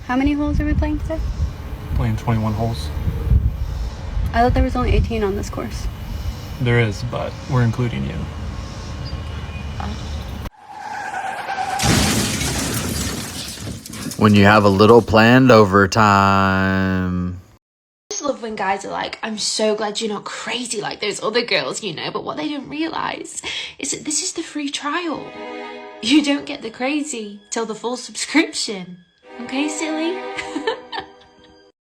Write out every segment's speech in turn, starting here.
How many holes are we playing today? Playing 21 holes. I thought there was only 18 on this course. There is, but we're including you. When you have a little planned overtime. I just love when guys are like, I'm so glad you're not crazy like those other girls, you know, but what they don't realise is that this is the free trial. You don't get the crazy till the full subscription. Okay, silly?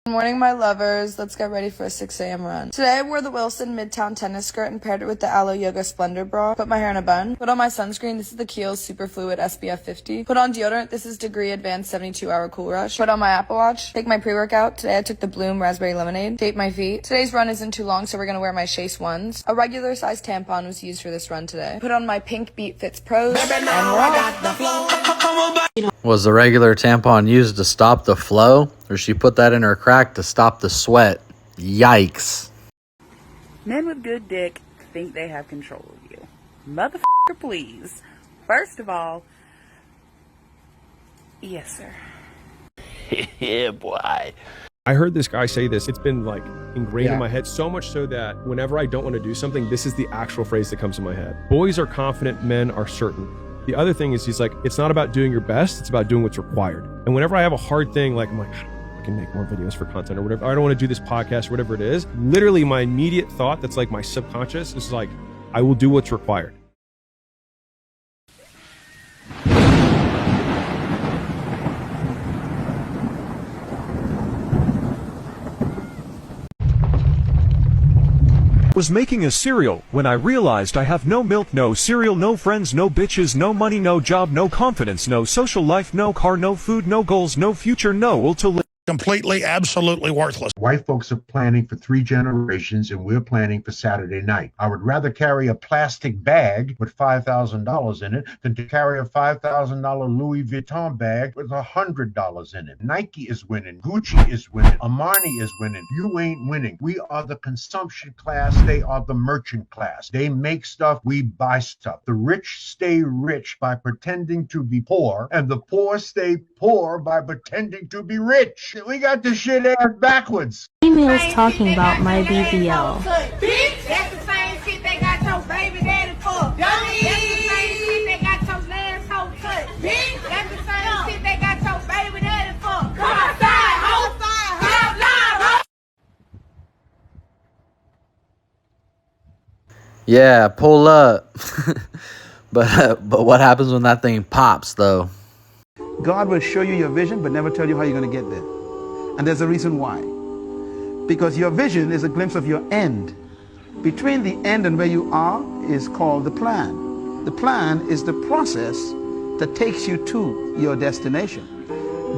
Good morning, my lovers. Let's get ready for a 6 a.m. run. Today I wore the Wilson Midtown tennis skirt and paired it with the Aloe Yoga Splendor bra. Put my hair in a bun. Put on my sunscreen. This is the Kiehl's Super Fluid SPF 50. Put on deodorant. This is Degree Advanced 72-Hour Cool Rush. Put on my Apple Watch. Take my pre-workout. Today I took the Bloom Raspberry Lemonade. Tape my feet. Today's run isn't too long, so we're gonna wear my Chase ones. A regular size tampon was used for this run today. Put on my pink Beat Fits Pros. And we're off. Was the regular tampon used to stop the flow, or she put that in her crack to stop the sweat? Yikes. Men with good dick think they have control of you. Motherfucker, please. First of all, yes, sir. Yeah, boy. I heard this guy say this. It's been like ingrained in my head, so much so that whenever I don't want to do something, this is the actual phrase that comes in my head. Boys are confident, men are certain. The other thing is, he's like, it's not about doing your best, it's about doing what's required. And whenever I have a hard thing, like I'm like, I can make more videos for content or whatever, I don't want to do this podcast or whatever it is, literally my immediate thought that's like my subconscious is like, I will do what's required. Was making a cereal when I realized I have no milk, no cereal, no friends, no bitches, no money, no job, no confidence, no social life, no car, no food, no goals, no future, no will to live. Completely, absolutely worthless. White folks are planning for 3 generations, and we're planning for Saturday night. I would rather carry a plastic bag with $5,000 in it than to carry a $5,000 Louis Vuitton bag with $100 in it. Nike is winning. Gucci is winning. Armani is winning. You ain't winning. We are the consumption class. They are the merchant class. They make stuff. We buy stuff. The rich stay rich by pretending to be poor, and the poor stay poor by pretending to be rich. We got this shit ass backwards. Females talking about my BBL. Bitch, that's the same shit they got your baby daddy for. That's the same shit they got your last hoe cut. Bitch, that's the same shit they got your baby daddy for. Come outside, hoe. Get outside, hoe. Yeah, pull up. But what happens when that thing pops, though? God will show you your vision, but never tell you how you're going to get there. And there's a reason why. Because your vision is a glimpse of your end. Between the end and where you are is called the plan. The plan is the process that takes you to your destination.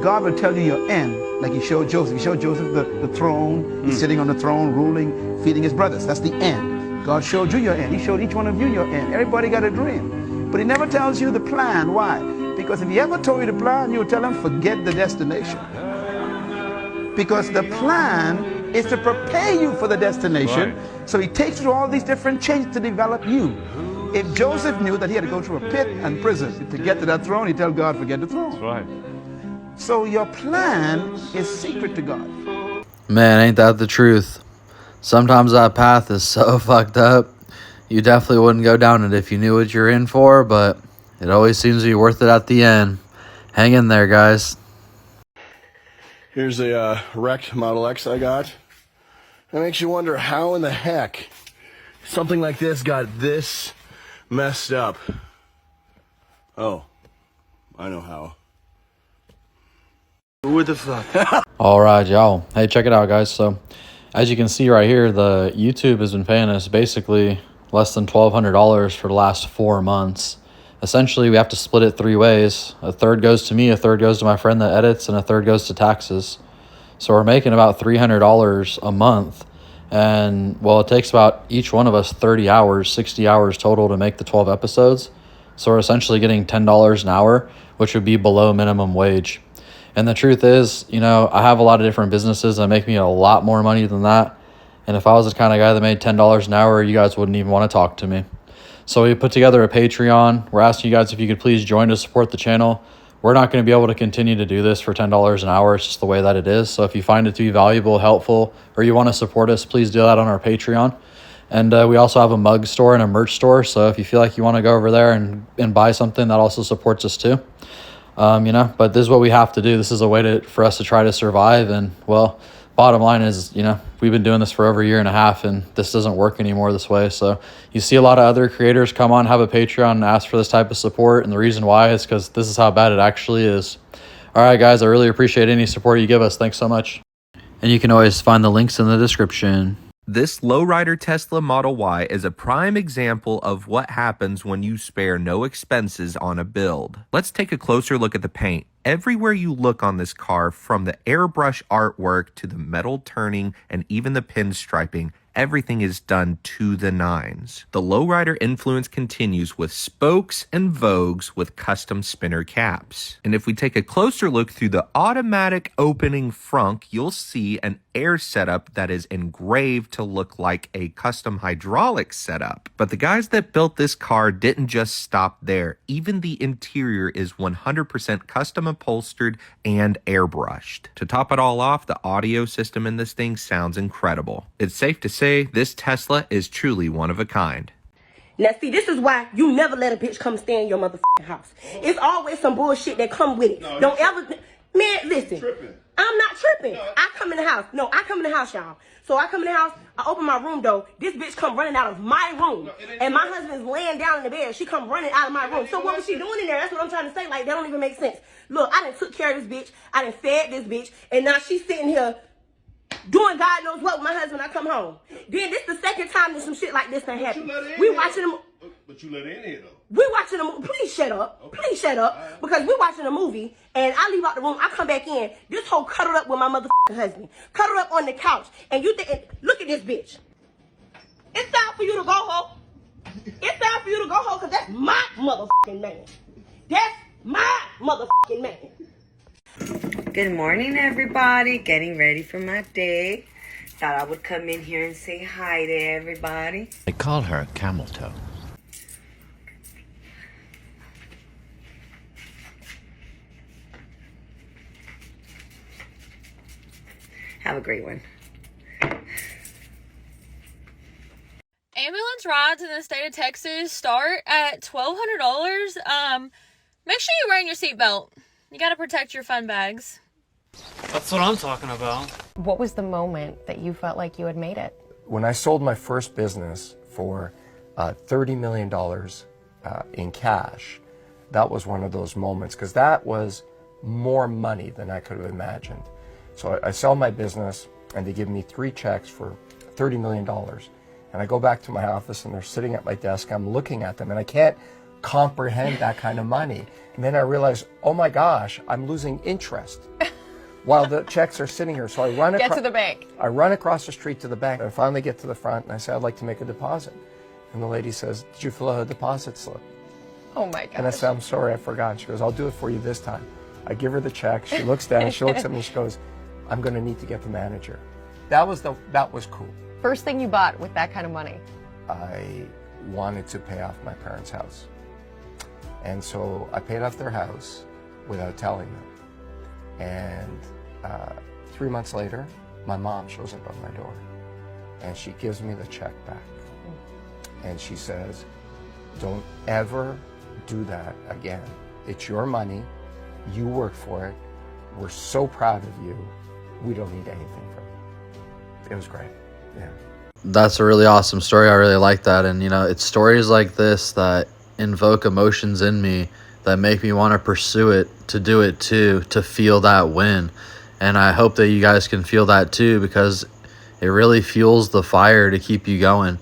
God will tell you your end, like he showed Joseph. He showed Joseph the throne. He's sitting on the throne, ruling, feeding his brothers. That's the end. God showed you your end. He showed each one of you your end. Everybody got a dream. But he never tells you the plan. Why? Because if he ever told you the plan, you would tell him, forget the destination. Because the plan is to prepare you for the destination. Right. So he takes you through all these different changes to develop you. If Joseph knew that he had to go through a pit and prison to get to that throne, he'd tell God, forget the throne. That's right. So your plan is secret to God. Man, ain't that the truth? Sometimes that path is so fucked up, you definitely wouldn't go down it if you knew what you're in for, but it always seems to be worth it at the end. Hang in there, guys. Here's a wrecked Model X I got. That makes you wonder how in the heck something like this got this messed up. Oh, I know how. What the fuck? All right, y'all. Hey, check it out, guys. So, as you can see right here, the YouTube has been paying us basically less than $1,200 for the last 4 months. Essentially, we have to split it 3 ways. A third goes to me, a third goes to my friend that edits, and a third goes to taxes. So we're making about $300 a month. And, well, it takes about each one of us 30 hours, 60 hours total to make the 12 episodes. So we're essentially getting $10 an hour, which would be below minimum wage. And the truth is, you know, I have a lot of different businesses that make me a lot more money than that. And if I was the kind of guy that made $10 an hour, you guys wouldn't even want to talk to me. So we put together a Patreon. We're asking you guys if you could please join to support the channel. we're not going to be able to continue to do this for $10 an hour. It's just the way that it is. So if you find it to be valuable, helpful, or you want to support us, please do that on our Patreon. And we also have a mug store and a merch store. So if you feel like you want to go over there and buy something, that also supports us too. You know, but this is what we have to do. This is a way for us to try to survive. And well, bottom line is, you know, we've been doing this for over a year and a half, and this doesn't work anymore this way. So you see a lot of other creators come on, have a Patreon, and ask for this type of support. And the reason why is because this is how bad it actually is. All right, guys, I really appreciate any support you give us. Thanks so much. And you can always find the links in the description. This lowrider Tesla Model Y is a prime example of what happens when you spare no expenses on a build. Let's take a closer look at the paint. Everywhere you look on this car, from the airbrush artwork to the metal turning and even the pinstriping, everything is done to the nines. The lowrider influence continues with spokes and vogues with custom spinner caps. And if we take a closer look through the automatic opening frunk, you'll see an air setup that is engraved to look like a custom hydraulic setup. But the guys that built this car didn't just stop there. Even the interior is 100% custom upholstered and airbrushed. To top it all off, the audio system in this thing sounds incredible. It's safe to say this Tesla is truly one of a kind. Now see, this is why you never let a bitch come stay in your motherfucking house. It's always some bullshit that come with it. No, don't ever, man, listen. I'm not tripping. No, I come in the house. No, I come in the house, y'all. So I come in the house, I open my room door. This bitch come running out of my room. And my husband's laying down in the bed. She come running out of my room. So what was she doing in there? That's what I'm trying to say. Like, that don't even make sense. Look, I done took care of this bitch. I done fed this bitch. And now she's sitting here doing God knows what with my husband when I come home. Then this the second time that some shit like this done happened. We watching them. But you let her in here though. We watching a movie. Please shut up. Okay. Please shut up. Right. Because we watching a movie and I leave out the room. I come back in. This whole cuddled up with my motherfucking husband. Cuddled up on the couch. And you think, look at this bitch. It's time for you to go home. It's time for you to go home because that's my motherfucking man. That's my motherfucking man. Good morning, everybody. Getting ready for my day. Thought I would come in here and say hi to everybody. They call her a camel toe. Have a great one. Ambulance rides in the state of Texas start at $1,200. Make sure you're wearing your seatbelt. You gotta protect your fun bags. That's what I'm talking about. What was the moment that you felt like you had made it? When I sold my first business for $30 million in cash, that was one of those moments, because that was more money than I could have imagined. So I sell my business and they give me 3 checks for $30 million. And I go back to my office and they're sitting at my desk. I'm looking at them and I can't comprehend that kind of money. And then I realize, oh my gosh, I'm losing interest while the checks are sitting here. So I run Get to the bank. I run across the street to the bank. I finally get to the front and I say, I'd like to make a deposit. And the lady says, did you fill out a deposit slip? Oh my gosh. And I said, I'm sorry, I forgot. She goes, I'll do it for you this time. I give her the check. She looks down, she looks at me, she goes, I'm going to need to get the manager. That was cool. First thing you bought with that kind of money? I wanted to pay off my parents' house. And so I paid off their house without telling them. And 3 months later, my mom shows up on my door and she gives me the check back. And she says, don't ever do that again. It's your money. You work for it. We're so proud of you. We don't need anything from you. It was great. Yeah. That's a really awesome story. I really like that. And, you know, it's stories like this that invoke emotions in me that make me want to pursue it, to do it too, to feel that win. And I hope that you guys can feel that too, because it really fuels the fire to keep you going.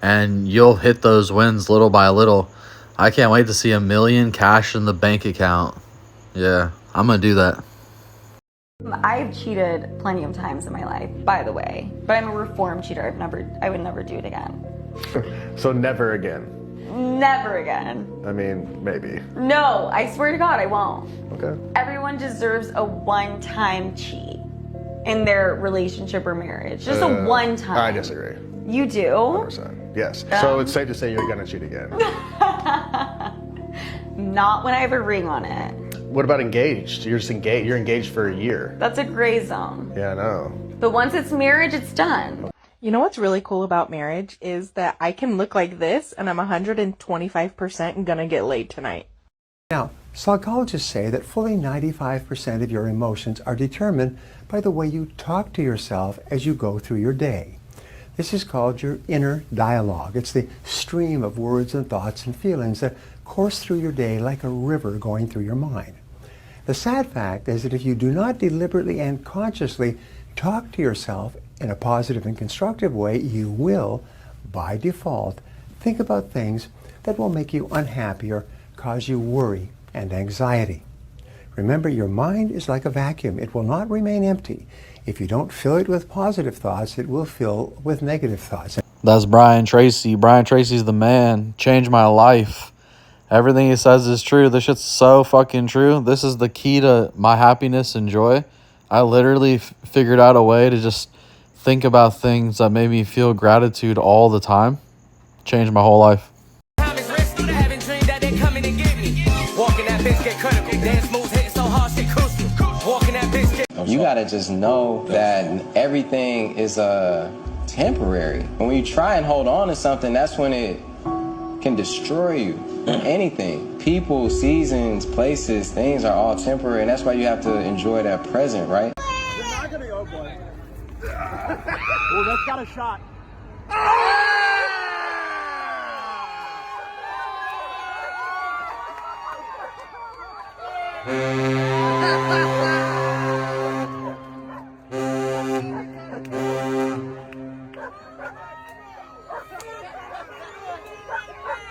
And you'll hit those wins little by little. I can't wait to see $1 million cash in the bank account. Yeah, I'm going to do that. I've cheated plenty of times in my life, by the way, but I'm a reformed cheater. I would never do it again. So never again? Never again. I mean, maybe. No, I swear to God, I won't. Okay. Everyone deserves a one-time cheat in their relationship or marriage. Just a one-time. I disagree. You do? 100%. Yes. So it's safe to say you're gonna cheat again. Not when I have a ring on it. What about engaged? You're just engaged. You're engaged for a year. That's a gray zone. Yeah, I know. But once it's marriage, it's done. You know what's really cool about marriage is that I can look like this and I'm 125% gonna get laid tonight. Now, psychologists say that fully 95% of your emotions are determined by the way you talk to yourself as you go through your day. This is called your inner dialogue. It's the stream of words and thoughts and feelings that course through your day like a river going through your mind. The sad fact is that if you do not deliberately and consciously talk to yourself in a positive and constructive way, you will, by default, think about things that will make you unhappy or cause you worry and anxiety. Remember, your mind is like a vacuum. It will not remain empty. If you don't fill it with positive thoughts, it will fill with negative thoughts. That's Brian Tracy. Brian Tracy's the man. Changed my life. Everything he says is true. This shit's so fucking true. This is the key to my happiness and joy. I literally figured out a way to just think about things that made me feel gratitude all the time. Changed my whole life. You gotta just know that everything is temporary. And when you try and hold on to something, that's when it can destroy you. Anything. People, seasons, places, things are all temporary, and that's why you have to enjoy that present, right? You're not gonna go, boy. Oh, that's got a shot.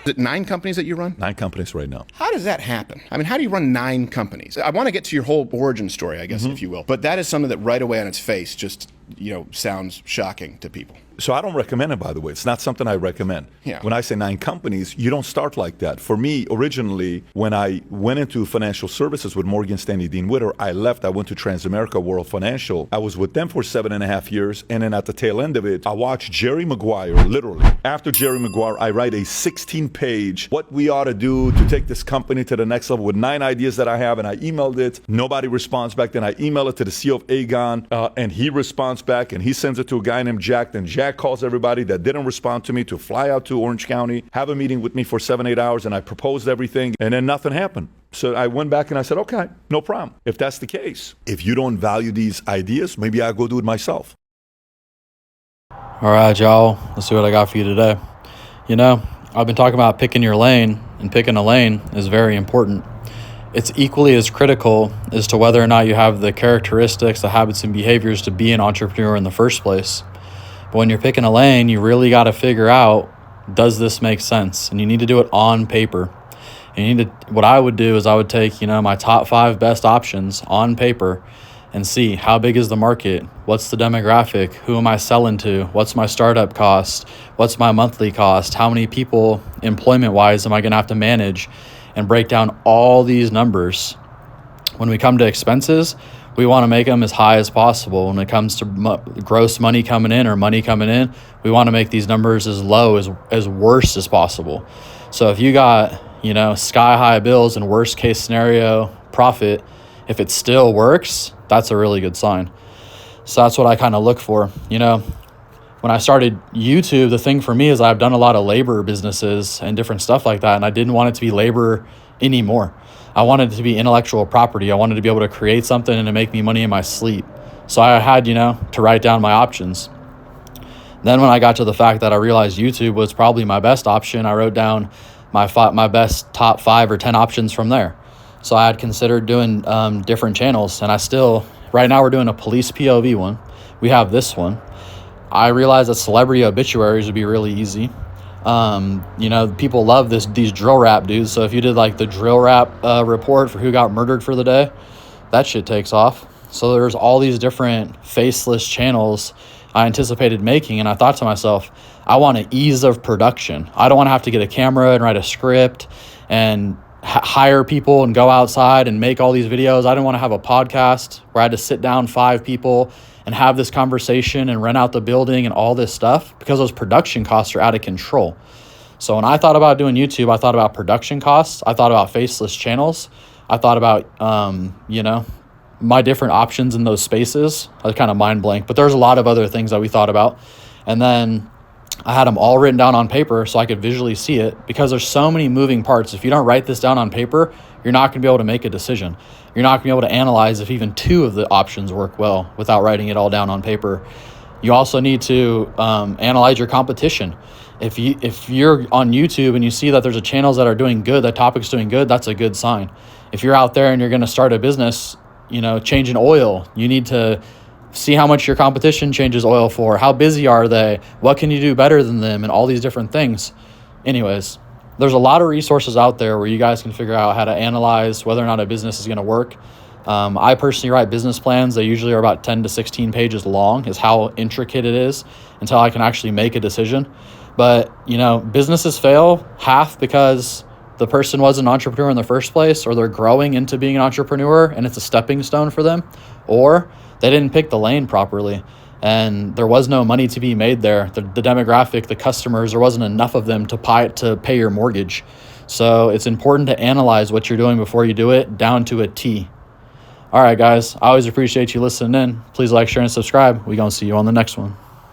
Is it 9 companies that you run? 9 companies right now. How does that happen? I mean, how do you run 9 companies? I want to get to your whole origin story, I guess, if you will. But that is something that right away on its face just, sounds shocking to people. So I don't recommend it, by the way. It's not something I recommend. Yeah. When I say 9 companies, you don't start like that. For me, originally, when I went into financial services with Morgan Stanley Dean Witter, I left. I went to Transamerica World Financial. I was with them for 7.5 years. And then at the tail end of it, I watched Jerry Maguire, literally. After Jerry Maguire, I write a 16-page, what we ought to do to take this company to the next level with 9 ideas that I have. And I emailed it. Nobody responds back. Then I email it to the CEO of Aegon, and he responds back. And he sends it to a guy named Jack. Then Jack calls everybody that didn't respond to me to fly out to Orange County, have a meeting with me for 7-8 hours, and I proposed everything, and then nothing happened. So I went back and I said, okay, no problem. If that's the case, if you don't value these ideas, maybe I'll go do it myself. All right, y'all. Let's see what I got for you today. I've been talking about picking your lane, and picking a lane is very important. It's equally as critical as to whether or not you have the characteristics, the habits, and behaviors to be an entrepreneur in the first place. But when you're picking a lane, you really got to figure out, does this make sense? And you need to do it on paper. And what I would do is I would take, my top 5 best options on paper and see how big is the market? What's the demographic? Who am I selling to? What's my startup cost? What's my monthly cost? How many people employment-wise am I going to have to manage? And break down all these numbers. When we come to expenses, we want to make them as high as possible. When it comes to gross money coming in or money coming in, we want to make these numbers as low, as worst as possible. So if you got, sky high bills and worst case scenario profit, if it still works, that's a really good sign. So that's what I kind of look for. When I started YouTube, the thing for me is I've done a lot of labor businesses and different stuff like that, and I didn't want it to be labor anymore. I wanted it to be intellectual property. I wanted to be able to create something and to make me money in my sleep. So I had, to write down my options. Then when I got to the fact that I realized YouTube was probably my best option, I wrote down my best top 5 or 10 options from there. So I had considered doing different channels, and right now we're doing a police POV one. We have this one. I realized that celebrity obituaries would be really easy. People love these drill rap dudes. So if you did like the drill rap report for who got murdered for the day, that shit takes off. So there's all these different faceless channels I anticipated making. And I thought to myself, I want an ease of production. I don't want to have to get a camera and write a script and hire people and go outside and make all these videos. I didn't want to have a podcast where I had to sit down 5 people and have this conversation and rent out the building and all this stuff, because those production costs are out of control. So when I thought about doing YouTube, I thought about production costs. I thought about faceless channels. I thought about, you know, my different options in those spaces. I was kind of mind blank, but there's a lot of other things that we thought about. And then I had them all written down on paper so I could visually see it, because there's so many moving parts. If you don't write this down on paper, you're not going to be able to make a decision. You're not going to be able to analyze if even 2 of the options work well without writing it all down on paper. You also need to analyze your competition. If you're on YouTube and you see that there's a channels that are doing good, that topic's doing good, that's a good sign. If you're out there and you're going to start a business, you know, changing oil, you need to see how much your competition changes oil for. How busy are they? What can you do better than them? And all these different things. Anyways, there's a lot of resources out there where you guys can figure out how to analyze whether or not a business is going to work. I personally write business plans. They usually are about 10 to 16 pages long, is how intricate it is, until I can actually make a decision. But, you know, businesses fail half because the person was an entrepreneur in the first place, or they're growing into being an entrepreneur and it's a stepping stone for them, or they didn't pick the lane properly and there was no money to be made there. The demographic, the customers, there wasn't enough of them to pay your mortgage. So it's important to analyze what you're doing before you do it, down to a T. All right, guys, I always appreciate you listening in. Please like, share, and subscribe. We're going to see you on the next one.